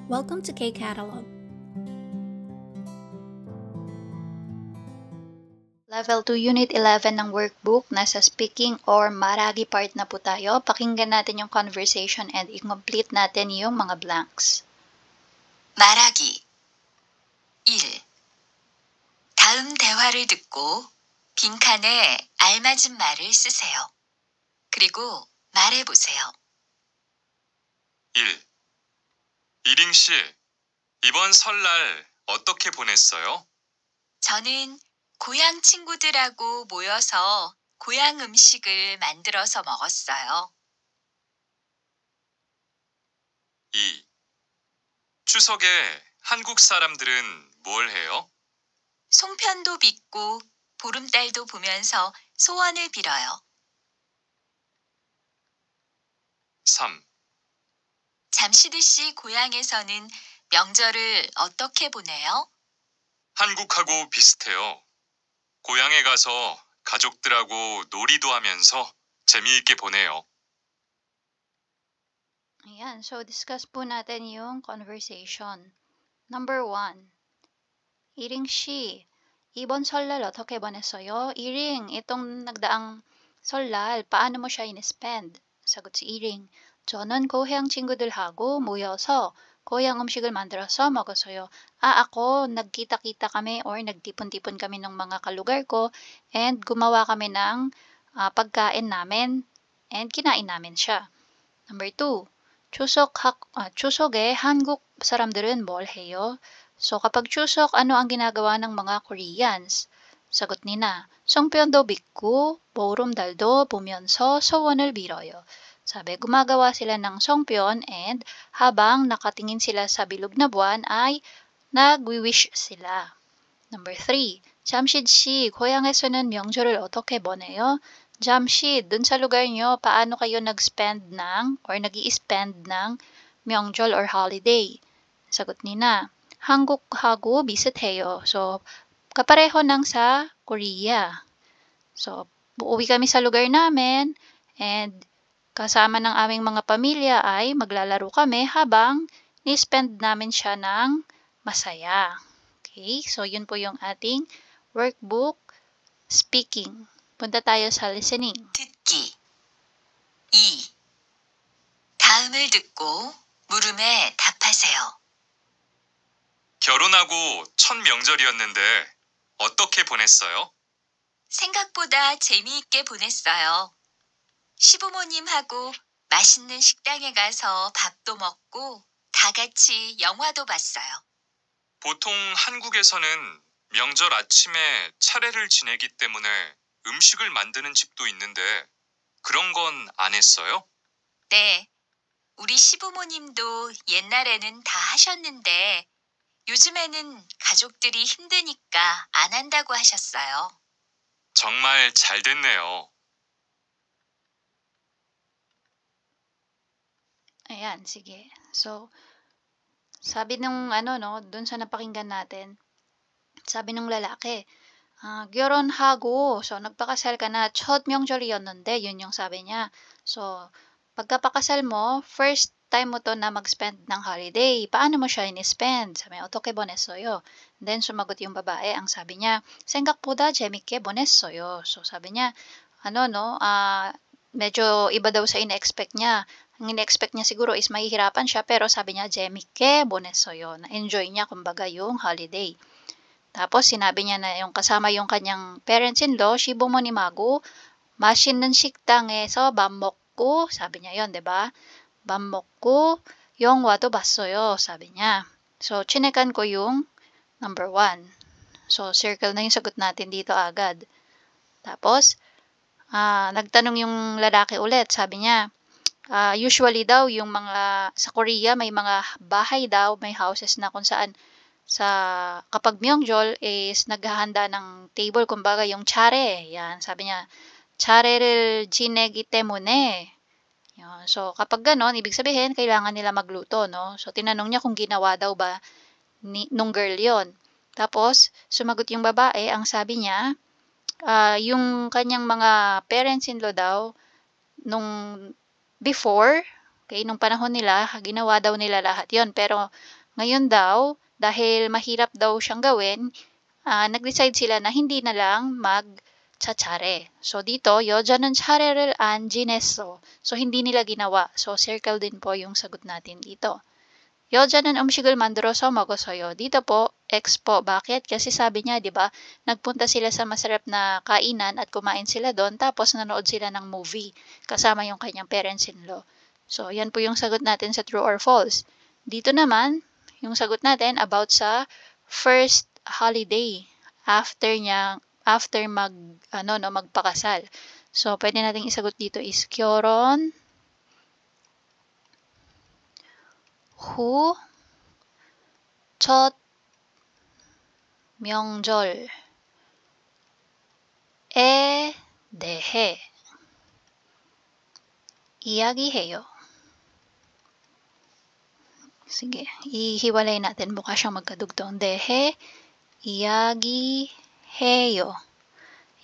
Welcome to K-Catalog. Level 2 Unit 11 ng workbook, nasa speaking or maragi part na po tayo. Pakinggan natin yung conversation and i-complete natin yung mga blanks. 말하기 1. 다음 대화를 듣고 빈칸에 알맞은 말을 쓰세요. 그리고 말해보세요. 1. 이링 씨, 이번 설날 어떻게 보냈어요? 저는 고향 친구들하고 모여서 고향 음식을 만들어서 먹었어요. 2. 추석에 한국 사람들은 뭘 해요? 송편도 빚고 보름달도 보면서 소원을 빌어요. 3. 잠시드 씨 고향에서는 명절을 어떻게 보내요? 한국하고 비슷해요. 고향에 가서 가족들하고 놀이도 하면서 재미있게 보내요. Ayan, so discuss po natin yung conversation. Number 1. 이링 씨, 이번 설날 어떻게 보냈어요? 이링, itong nagdaang 설날, paano mo siya in-spend? Sagot si 이링, 저는 고향 친구들하고 모여서 고향 음식을 만들어서 먹었어요. Ako, nagkita-kita kami or nagtipon-tipon kami ng mga kalugar ko and gumawa kami ng pagkain namin and kinain namin siya. Number 2. 추석에 한국 사람들은 뭘 해요? So, kapag Chuseok, ano ang ginagawa ng mga Koreans? Sagot ni na, 송편도 빚고 보름달도 보면서 소원을 빌어요. Sabi, gumagawa sila ng songpyeon and habang nakatingin sila sa bilog na buwan ay nagwi-wish sila. Number 3. 잠실 씨, 고향에서는 명절을 어떻게 보내요? 잠실, dun sa lugar nyo, paano kayo nag-spend ng or nag-i-spend ng 명절 or holiday? Sagot ni na, 한국하고 비슷해요. So, kapareho ng sa Korea. So, uuwi kami sa lugar namin and kasama ng aming mga pamilya ay maglalaro kami habang ni-spend namin siya ng masaya. Okay, so yun po yung ating workbook speaking. Punta tayo sa listening. 듣기 2. 다음을 듣고 물음에 답하세요. 결혼하고 첫 명절이었는데 어떻게 보냈어요? 생각보다 재미있게 보냈어요. 시부모님하고 맛있는 식당에 가서 밥도 먹고 다 같이 영화도 봤어요. 보통 한국에서는 명절 아침에 차례를 지내기 때문에 음식을 만드는 집도 있는데 그런 건 안 했어요? 네, 우리 시부모님도 옛날에는 다 하셨는데 요즘에는 가족들이 힘드니까 안 한다고 하셨어요. 정말 잘 됐네요. Ayan, sige. So, sabi nung dun sa napakinggan natin, sabi nung lalaki, 결혼하고, so nagpakasal ka na, 첫 명절이었는데, yun yung sabi niya. So, pagkapakasal mo, first time mo to na mag-spend ng holiday. Paano mo siya in-spend? Sabi niya, 어떻게 보냈어요? Then, sumagot yung babae, ang sabi niya, 생각보다 재밌게 보냈어요. So, sabi niya, medyo iba daw sa ina-expect niya. Ang ina-expect niya siguro is mahihirapan siya, pero sabi niya, 재밌게 보냈어요. Na-enjoy niya, kumbaga, yung holiday. Tapos, sinabi niya na yung kasama yung kanyang parents-in-law, 시부모님하고 맛있는 식당에서 밥 먹고, sabi niya yon, 'di ba? 밥 먹고 영화도 봤어요, sabi niya. So, chinekan ko yung number 1. So, circle na yung sagot natin dito agad. Tapos, nagtanong yung lalaki ulit, sabi niya, usually daw, yung mga, sa Korea, may mga bahay daw, may houses na kung saan, kapag Myeongjol is naghahanda ng table, kumbaga yung chare, yan, sabi niya, chare를 지내기 때문에, yan. So, kapag ganon, ibig sabihin, kailangan nila magluto, no? So, tinanong niya kung ginawa daw ba nung girl yon. Tapos, sumagot yung babae, ang sabi niya, yung kanyang mga parents-in-law daw, nung before, Okay, nung panahon nila, ginawa daw nila lahat yon. Pero ngayon daw, dahil mahirap daw siyang gawin, nag-decide sila na hindi na lang mag-tsatsare. So dito, 여자는 차례를 안 지냈어. So hindi nila ginawa. So circle din po yung sagot natin dito. 여자는 음식을 만들어서 먹었어요. Dito po, X po. Bakit? Kasi sabi niya, di ba, nagpunta sila sa masarap na kainan at kumain sila doon, tapos nanood sila ng movie kasama yung kanyang parents-in-law. So, yan po yung sagot natin sa true or false. Dito naman, yung sagot natin about sa first holiday after magpakasal. So, pwede nating isagot dito is 결혼 후 첫 명절에 대해 이야기해요. Sige, ihiwalay natin. Mukha siyang magkadugtong. 대해 이야기해요.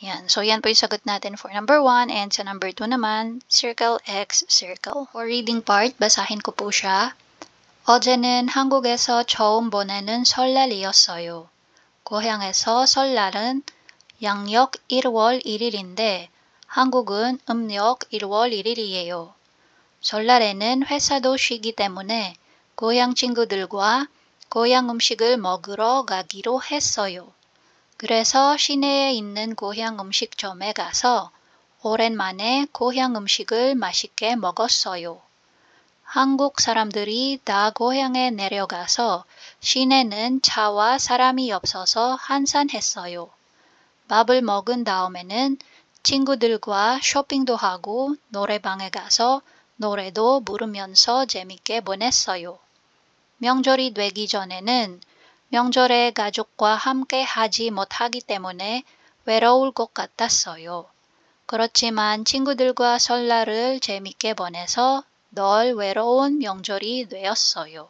Yan. So, yan po yung sagot natin for number 1. And sa number 2 naman, circle X, circle. For reading part, basahin ko po siya. 어제는 한국에서 처음 보내는 설날이었어요. 고향에서 설날은 양력 1월 1일인데 한국은 음력 1월 1일이에요. 설날에는 회사도 쉬기 때문에 고향 친구들과 고향 음식을 먹으러 가기로 했어요. 그래서 시내에 있는 고향 음식점에 가서 오랜만에 고향 음식을 맛있게 먹었어요. 한국 사람들이 다 고향에 내려가서 시내는 차와 사람이 없어서 한산했어요. 밥을 먹은 다음에는 친구들과 쇼핑도 하고 노래방에 가서 노래도 부르면서 재밌게 보냈어요. 명절이 되기 전에는 명절에 가족과 함께 하지 못하기 때문에 외로울 것 같았어요. 그렇지만 친구들과 설날을 재밌게 보내서 덜 외로운 명절이 되었어요.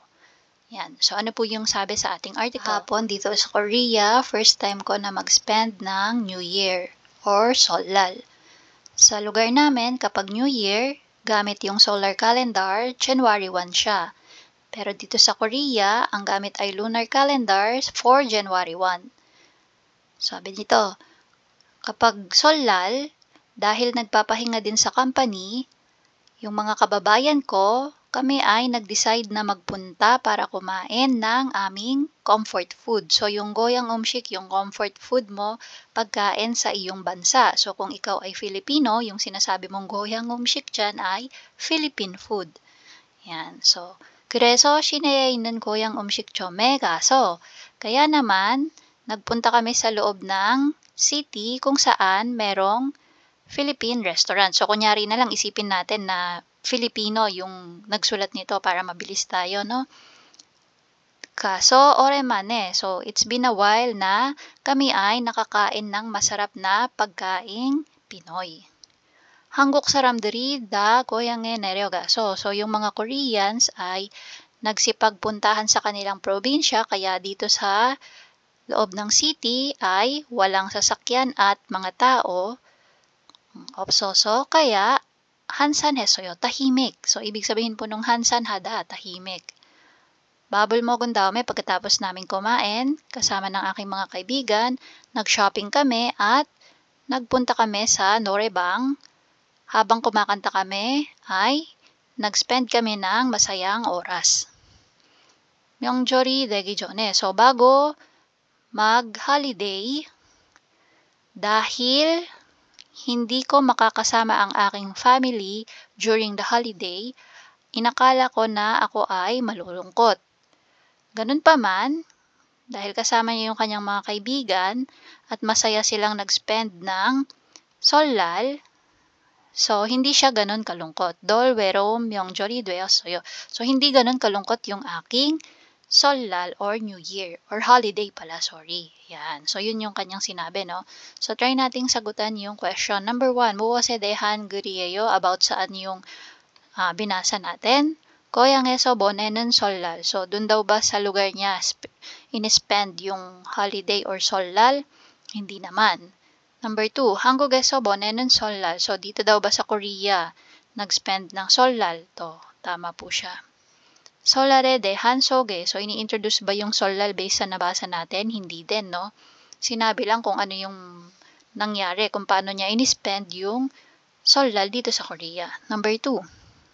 Yan. So, ano po yung sabi sa ating article? Hapon dito sa Korea, first time ko na mag-spend ng New Year or Solal. Sa lugar namin, kapag New Year, gamit yung solar calendar, January 1 siya. Pero dito sa Korea, ang gamit ay lunar calendar for January 1. Sabi nito, kapag Solal, dahil nagpapahinga din sa company, yung mga kababayan ko, kami ay nag-decide na magpunta para kumain ng aming comfort food. So, yung goyang umshik, yung comfort food mo, pagkain sa iyong bansa. So, kung ikaw ay Filipino, yung sinasabi mong goyang umshik dyan ay Philippine food. Yan. So, 그래서 시내에 있는 고향 음식점에 가서, kaya naman, nagpunta kami sa loob ng city kung saan merong Philippine restaurant. So, kunyari na lang isipin natin na Filipino yung nagsulat nito para mabilis tayo, no? Kaso, orenmane. So, it's been a while na kami ay nakakain ng masarap na pagkaing Pinoy. 한국 사람들이 다 고향에 내려가서. So, yung mga Koreans ay nagsipagpuntahan sa kanilang probinsya, kaya dito sa loob ng city ay walang sasakyan at mga tao. 없어서 kaya 한산했어요. tahimik. So, ibig sabihin po nung 한산하다, tahimik. 밥을 먹은 다음에 pagkatapos namin kumain, kasama ng aking mga kaibigan, nag-shopping kami at nagpunta kami sa norebang. Habang kumakanta kami ay nag-spend kami ng masayang oras. 명절이 되기 전에. So, bago mag-holiday, dahil hindi ko makakasama ang aking family during the holiday, inakala ko na ako ay malulungkot. Ganun pa man, dahil kasama niya yung kanyang mga kaibigan at masaya silang nag-spend ng Solal, so hindi siya ganun kalungkot. 덜 외로운 명절이 되었어요. So hindi ganun kalungkot yung aking Solal or New Year or holiday pala, sorry. Yan. So, yun yung kanyang sinabi, no? So, try nating sagutan yung question. Number 1, 무엇에 대한 글이에요? About saan yung binasa natin? 고향에서 보내는 설날. So, dun daw ba sa lugar niya in-spend yung holiday or Solal? Hindi naman. Number 2, 한국에서 보내는 설날. So, dito daw ba sa Korea nag-spend ng Solal? To. tama po siya. 설날에 대한 소개. So, ini-introduce ba yung solal based sa nabasa natin? Hindi din, no? Sinabi lang kung ano yung nangyari, kung paano niya in-spend yung solal dito sa Korea. Number 2.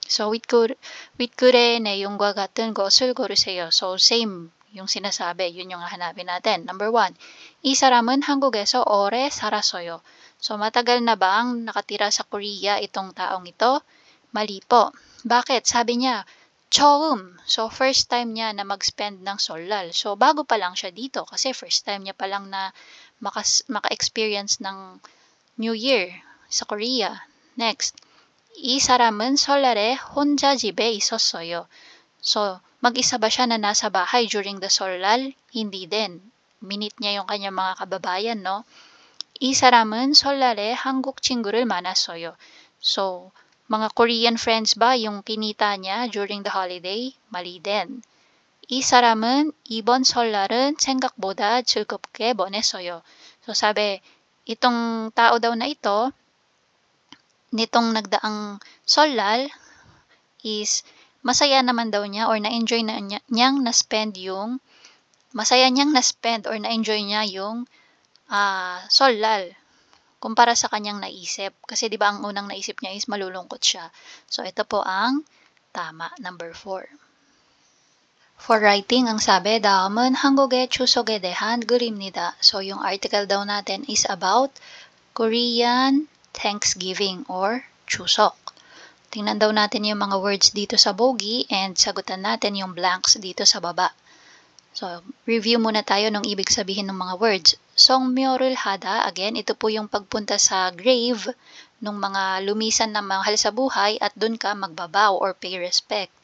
So, 윗글의 내용과 같은 것을 고르세요. So, same yung sinasabi. Yun yung hanapin natin. Number 1. 이 사람은 한국에서 오래 살았어요. So, matagal na bang nakatira sa Korea itong taong ito? Mali po. Bakit? Sabi niya, 처음. So, first time niya na mag-spend ng solal. So, bago pa lang siya dito kasi first time niya pa lang na maka-experience ng New Year sa Korea. Next. 이 사람은 설날에 혼자 집에 있었어요. So, mag-isa ba siya na nasa bahay during the solal? Hindi din. Minit niya yung kanyang mga kababayan, no? 이 사람은 설날에 한국 친구를 만났어요. So, mga Korean friends ba yung kinita niya during the holiday? Mali din. 이 사람은 이번 설날은 생각보다 즐겁게 보냈어요. So sabi, itong tao daw na ito, nitong nagdaang solal is masaya naman daw niya or na-enjoy na niyang na-spend yung masaya niyang na-spend or na-enjoy niya yung solal. Kumpara sa kanyang naisip. Kasi di ba ang unang naisip niya is malulungkot siya. So, ito po ang tama, number 4. For writing, ang sabi, 다음은 한국의 추석에 대한 글입니다. So, yung article daw natin is about Korean Thanksgiving or Chuseok. Tingnan daw natin yung mga words dito sa bogi and sagutan natin yung blanks dito sa baba. So, review muna tayo ng ibig sabihin ng mga words. 성묘를 하다, again, ito po yung pagpunta sa grave ng mga lumisan na mahal sa buhay at dun ka magbabaw or pay respect.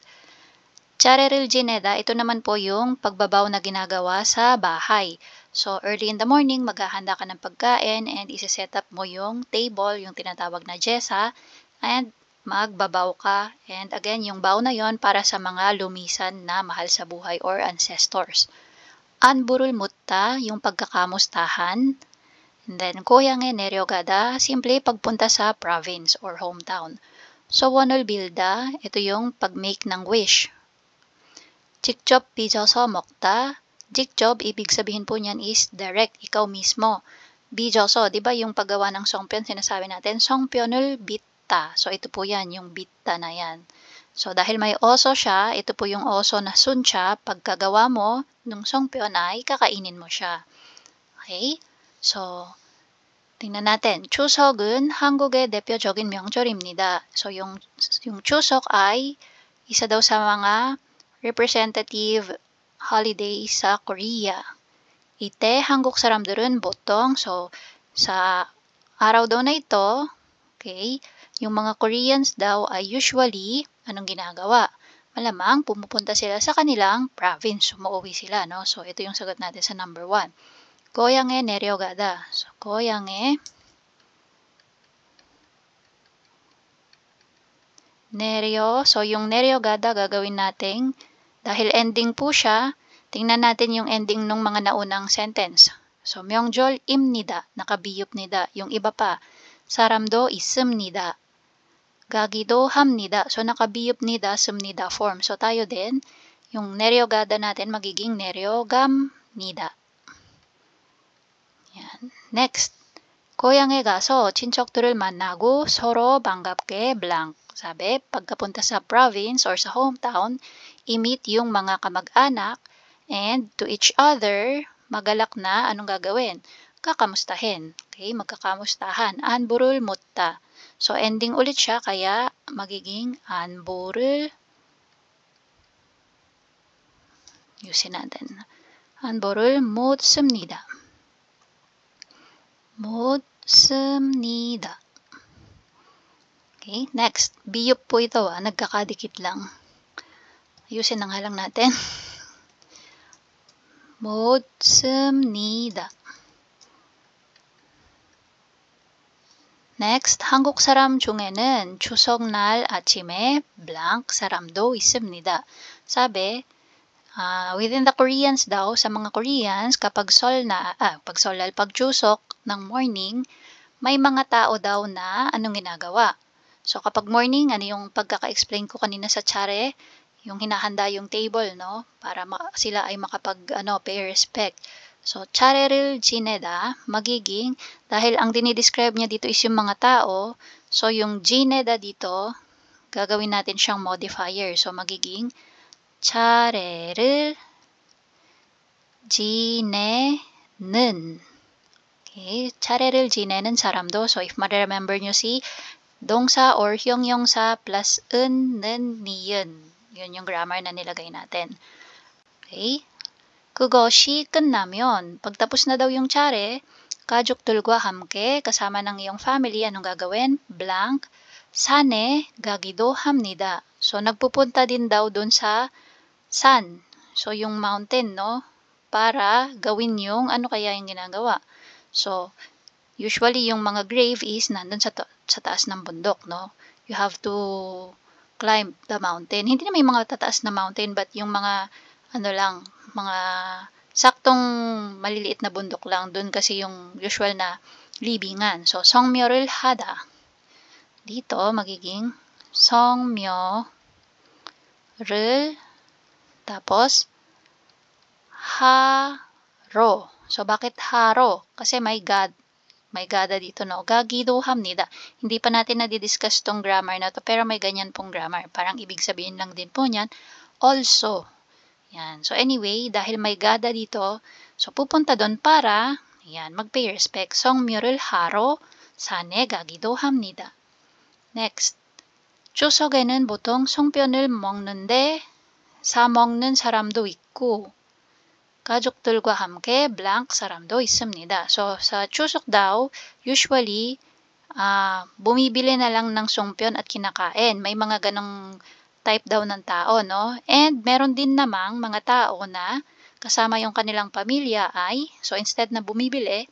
차례를 지내다, ito naman po yung pagbabaw na ginagawa sa bahay. So, early in the morning, maghahanda ka ng pagkain and isa-set up mo yung table, yung tinatawag na jesa, and magbabaw ka. And again, yung baw na yon para sa mga lumisan na mahal sa buhay or ancestors. 안부를 묻다, yung pagkakamustahan. And then, 고향에 내려가다, simple pagpunta sa province or hometown. 소원을 빌다, ito yung pag-make ng wish. 직접 빚어서 먹다, 직접, ibig sabihin po niyan is direct, ikaw mismo. 빚어서, di ba yung paggawa ng songpyeon, sinasabi natin, songpyeon을 빚다. So, ito po yan, yung 빚다 na yan. So, dahil may oso siya, ito po yung oso na suncha, pagkagawa mo ng songpyeon ay kakainin mo siya. Okay? So, tingnan natin. 추석은 한국의 대표적인 명절입니다. So, yung Chuseok ay isa daw sa mga representative holiday sa Korea. 이때 한국 사람들은 보통, so, sa araw daw na ito, okay, yung mga Koreans daw ay usually, anong ginagawa? Malamang pumupunta sila sa kanilang province. Umuwi sila, no? So, ito yung sagot natin sa number 1. 고향에 내려가다. So, 고향에 내려. So, yung 내려가다 gagawin natin dahil ending po siya, tingnan natin yung ending ng mga naunang sentence. So, 명절입니다. nakabiyupnida. Yung iba pa, 사람도 있습니다. 가기도 합니다. So, nakabiyupnida, 습니다 form. So, tayo din, yung 내려가다 natin magiging 내려갑니다. Yan. Next. 고향에 가서 친척들을 만나고 서로 반갑게 blank. Sabi, pagkapunta sa province or sa hometown, i-meet yung mga kamag-anak and to each other, magalak na anong gagawin? Kakamustahin. Okay, magkakamustahan. 안부를 묻다. So, ending ulit siya, kaya magiging 안부를 yusin natin. 안부를 묻습니다. 묻습니다. Okay, next. Biyup po ito, nagkakadikit lang. Ayusin na nga lang natin. 묻습니다. Next, 한국 사람 중에는 추석날 아침에 blank 사람도 있습니다. Sabi, within the Koreans daw, sa mga Koreans, kapag pag Chuseok ng morning, may mga tao daw na anong ginagawa? So kapag morning, ano yung pagkaka-explain ko kanina sa tsare, yung hinahanda yung table, no? Para sila ay pay respect. So, 차례를 지내다, magiging, dahil ang dinidescribe niya dito is yung mga tao, so yung 지내다 dito, gagawin natin siyang modifier. So, magiging 차례를 지내는. Okay, 차례를 지내는 사람도. So, if ma-remember nyo si 동사 or 형용사 plus 은, 니은. Yun yung grammar na nilagay natin. Okay? 그것이 끝나면, pagtapos na daw yung tsare, 가족들과 함께, kasama ng iyong family, anong gagawin? Blank, 산에 가기도 합니다. So, nagpupunta din daw dun sa san. So, yung mountain, no? Para gawin yung, ano kaya yung ginagawa? So, usually yung mga grave is nandun sa taas ng bundok, no? You have to climb the mountain. Hindi na may mga tataas na mountain, but yung mga, mga saktong maliliit na bundok lang. Dun kasi yung usual na libingan. So, 성묘를 하다. Dito, magiging 성묘를, tapos, haro. So, bakit haro? Kasi may God. May gada dito, no? 가기도 합니다. Hindi pa natin na-discuss tong grammar na to, pero may ganyan pong grammar. Parang ibig sabihin lang din po niyan, also. Yan. So, anyway, dahil may gada dito, so, pupunta doon para, yan, mag-pay respect. 성묘를 하러 산에 가기도 합니다. Next. 추석에는 보통 송편을 먹는데 사 먹는 사람도 있고 가족들과 함께 blank 사람도 있습니다. So, sa Chuseok daw, usually, bumibili na lang ng songpyon at kinakain. May mga ganong type daw ng tao, no? And meron din namang mga tao na kasama yung kanilang pamilya ay, so instead na bumibili,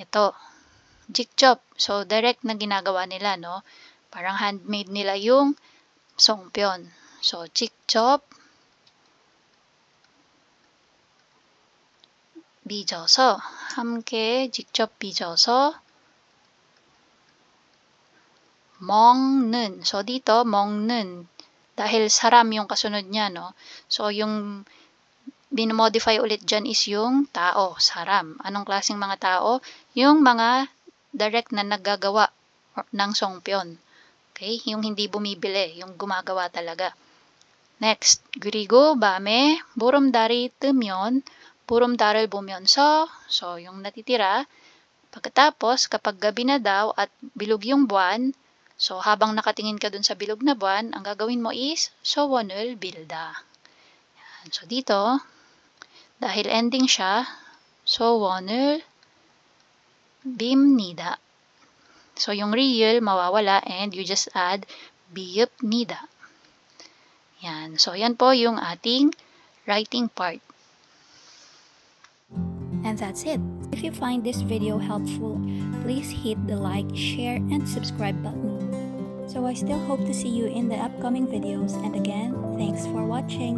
ito, 직접. So, direct na ginagawa nila, no? Parang handmade nila yung songpyon. So, 직접 빚어서, 함께 직접 빚어서 먹는. So, dito, 먹는. Dahil saram yung kasunod niya, no? So, yung binomodify ulit dyan is yung tao, saram. Anong klaseng mga tao? Yung mga direct na naggagawa ng songpyon. Okay? Yung hindi bumibili, yung gumagawa talaga. Next, 그리고 밤에 보름달이 뜨면 보름달을 보면서, so yung natitira, pagkatapos kapag gabi na daw at bilog yung buwan, so habang nakatingin ka dun sa bilog na buwan, ang gagawin mo is 소원을 빌다. Yan. So dito, dahil ending siya, 소원을 빕니다. So yung real mawawala and you just add 비읍니다. Yan. So yan po yung ating writing part. And that's it. If you find this video helpful, please hit the like, share, and subscribe button. So I still hope to see you in the upcoming videos, and again, thanks for watching.